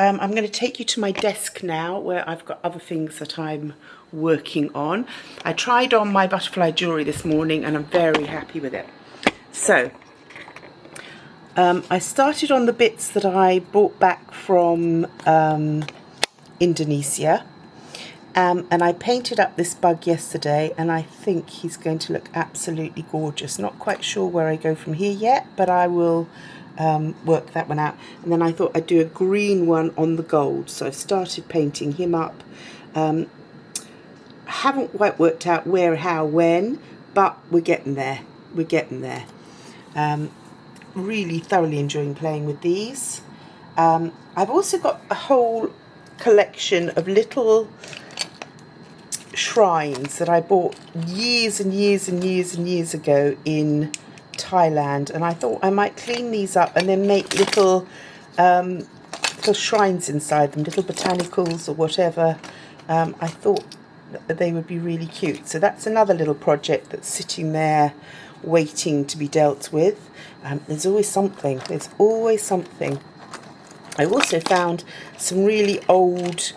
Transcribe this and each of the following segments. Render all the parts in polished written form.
I'm going to take you to my desk now where I've got other things that I'm working on. I tried on my butterfly jewellery this morning and I'm very happy with it. So, I started on the bits that I brought back from Indonesia. And I painted up this bug yesterday and I think he's going to look absolutely gorgeous. Not quite sure where I go from here yet, but I will work that one out. And then I thought I'd do a green one on the gold. So I've started painting him up. I haven't quite worked out where, how, when, but we're getting there. We're getting there. Really thoroughly enjoying playing with these. I've also got a whole collection of little shrines that I bought years and years and years and years ago in Thailand, and I thought I might clean these up and then make little little shrines inside them, little botanicals or whatever. I thought that they would be really cute. So that's another little project that's sitting there waiting to be dealt with. There's always something. There's always something. I also found some really old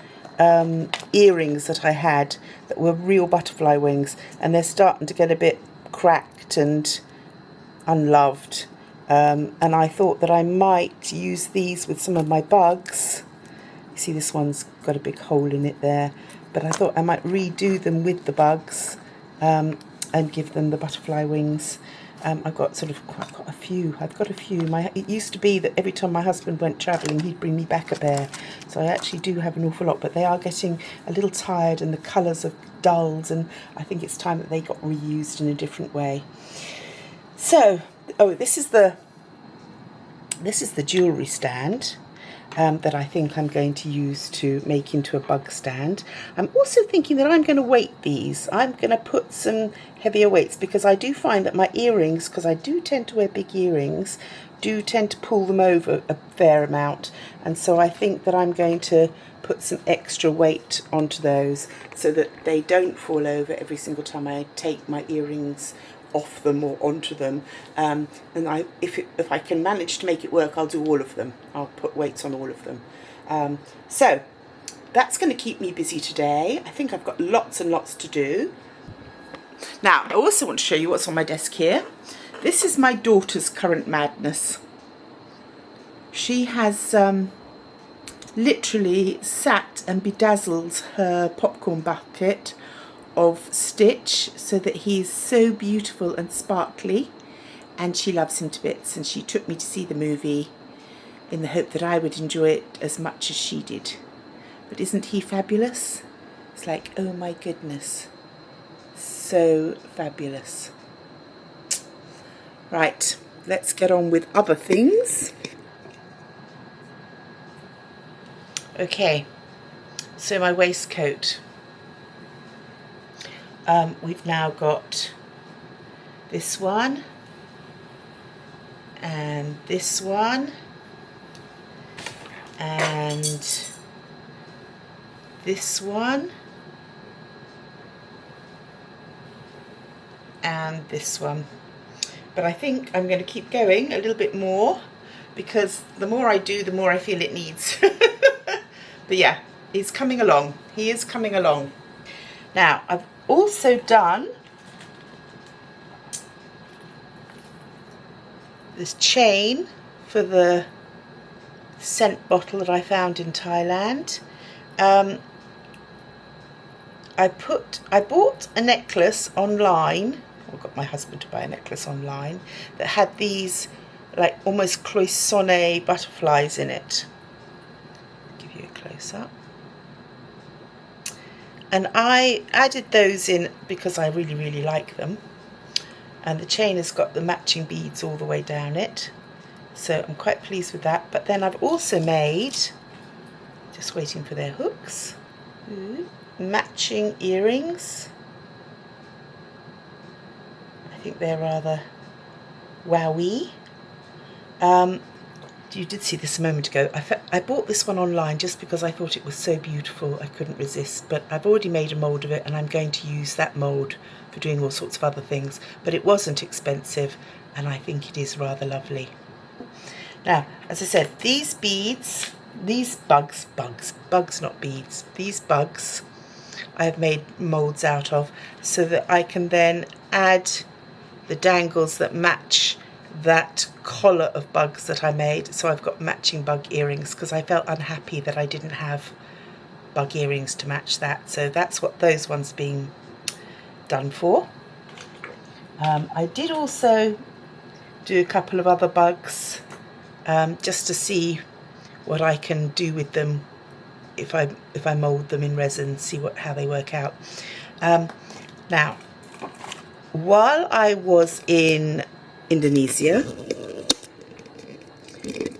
earrings that I had that were real butterfly wings, and they're starting to get a bit cracked and unloved, and I thought that I might use these with some of my bugs. You see this one's got a big hole in it there, but I thought I might redo them with the bugs and give them the butterfly wings. I've got a few. It used to be that every time my husband went travelling, he'd bring me back a pair. So I actually do have an awful lot, but they are getting a little tired and the colours have dulled, and I think it's time that they got reused in a different way. So, this is the jewellery stand that I think I'm going to use to make into a bug stand. I'm also thinking that I'm going to weight these. I'm going to put some heavier weights, because I do find that my earrings, because I do tend to wear big earrings, do tend to pull them over a fair amount, and so I think that I'm going to put some extra weight onto those so that they don't fall over every single time I take my earrings off them or onto them. And if I can manage to make it work, I'll do all of them. I'll put weights on all of them. So that's going to keep me busy today. I think I've got lots and lots to do. Now, I also want to show you what's on my desk here. This is my daughter's current madness. She has literally sat and bedazzled her popcorn bucket of Stitch so that he's so beautiful and sparkly, and she loves him to bits, and she took me to see the movie in the hope that I would enjoy it as much as she did. But isn't he fabulous? It's like, oh my goodness, so fabulous. Right, let's get on with other things. Okay, so my waistcoat. We've now got this one, and this one, and this one, and this one. But I think I'm going to keep going a little bit more, because the more I do, the more I feel it needs. But yeah, he's coming along. He is coming along. Now, I've also done this chain for the scent bottle that I found in Thailand. I bought a necklace online. I got my husband to buy a necklace online that had these like almost cloisonne butterflies in it. Give you a close up. And I added those in because I really, really like them. And the chain has got the matching beads all the way down it. So I'm quite pleased with that. But then I've also made, just waiting for their hooks, matching earrings. I think they're rather wowy. You did see this a moment ago. I bought this one online just because I thought it was so beautiful I couldn't resist, but I've already made a mould of it and I'm going to use that mould for doing all sorts of other things. But it wasn't expensive and I think it is rather lovely. Now, as I said, these beads these bugs, not beads, these bugs I have made moulds out of so that I can then add the dangles that match that collar of bugs that I made. So I've got matching bug earrings because I felt unhappy that I didn't have bug earrings to match that. So that's what those ones being done for. I did also do a couple of other bugs just to see what I can do with them if I mould them in resin, see how they work out. Now, while I was in Indonesia,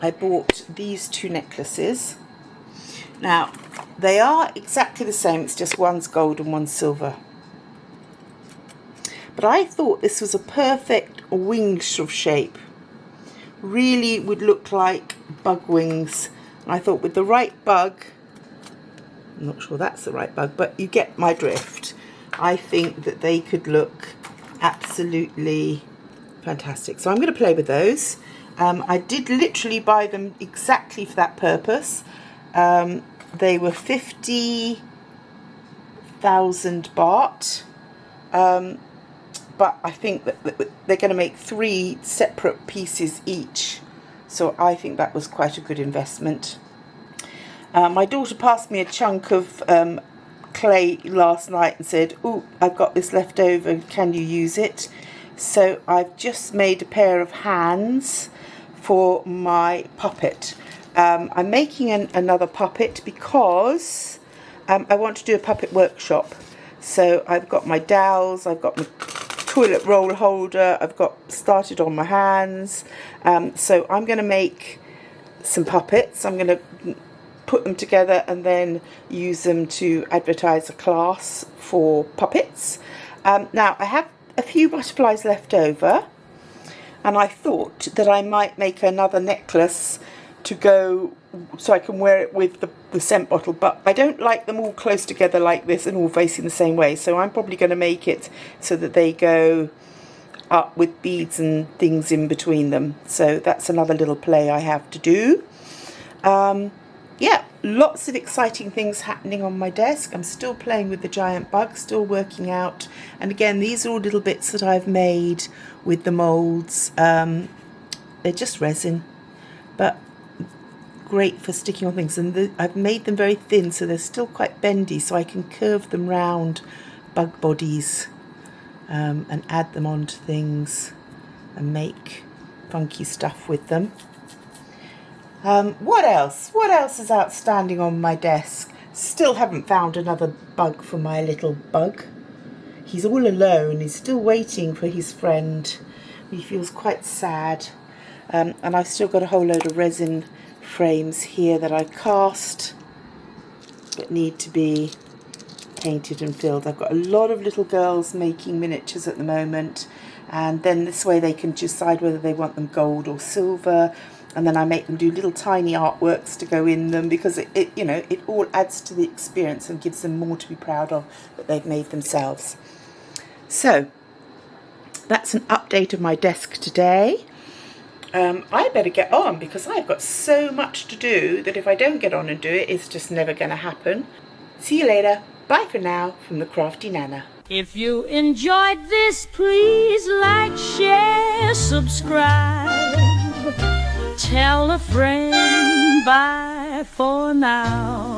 I bought these two necklaces. Now, they are exactly the same, it's just one's gold and one's silver. But I thought this was a perfect wing sort of shape. Really would look like bug wings. And I thought with the right bug, I'm not sure that's the right bug, but you get my drift. I think that they could look absolutely fantastic. So I'm going to play with those. I did literally buy them exactly for that purpose. They were 50,000 baht. But I think that they're going to make 3 separate pieces each. So I think that was quite a good investment. My daughter passed me a chunk of clay last night and said, "Oh, I've got this left over, can you use it?" So I've just made a pair of hands for my puppet. I'm making another puppet because I want to do a puppet workshop. So I've got my dowels, I've got my toilet roll holder, I've got started on my hands. So I'm going to make some puppets. I'm going to put them together and then use them to advertise a class for puppets. Now I have a few butterflies left over, and I thought that I might make another necklace to go so I can wear it with the scent bottle, but I don't like them all close together like this and all facing the same way, so I'm probably going to make it so that they go up with beads and things in between them. So that's another little play I have to do. Yeah, lots of exciting things happening on my desk. I'm still playing with the giant bug, still working out. And again, these are all little bits that I've made with the moulds. They're just resin, but great for sticking on things. And I've made them very thin, so they're still quite bendy, so I can curve them round bug bodies and add them onto things and make funky stuff with them. What else? What else is outstanding on my desk? Still haven't found another bug for my little bug. He's all alone. He's still waiting for his friend. He feels quite sad. And I've still got a whole load of resin frames here that I cast but need to be painted and filled. I've got a lot of little girls making miniatures at the moment, and then this way they can decide whether they want them gold or silver. And then I make them do little tiny artworks to go in them, because it all adds to the experience and gives them more to be proud of that they've made themselves. So that's an update of my desk today. I better get on because I've got so much to do that if I don't get on and do it, it's just never going to happen. See you later. Bye for now from the Crafty Nana. If you enjoyed this, please like, share, subscribe. Tell a friend, bye for now.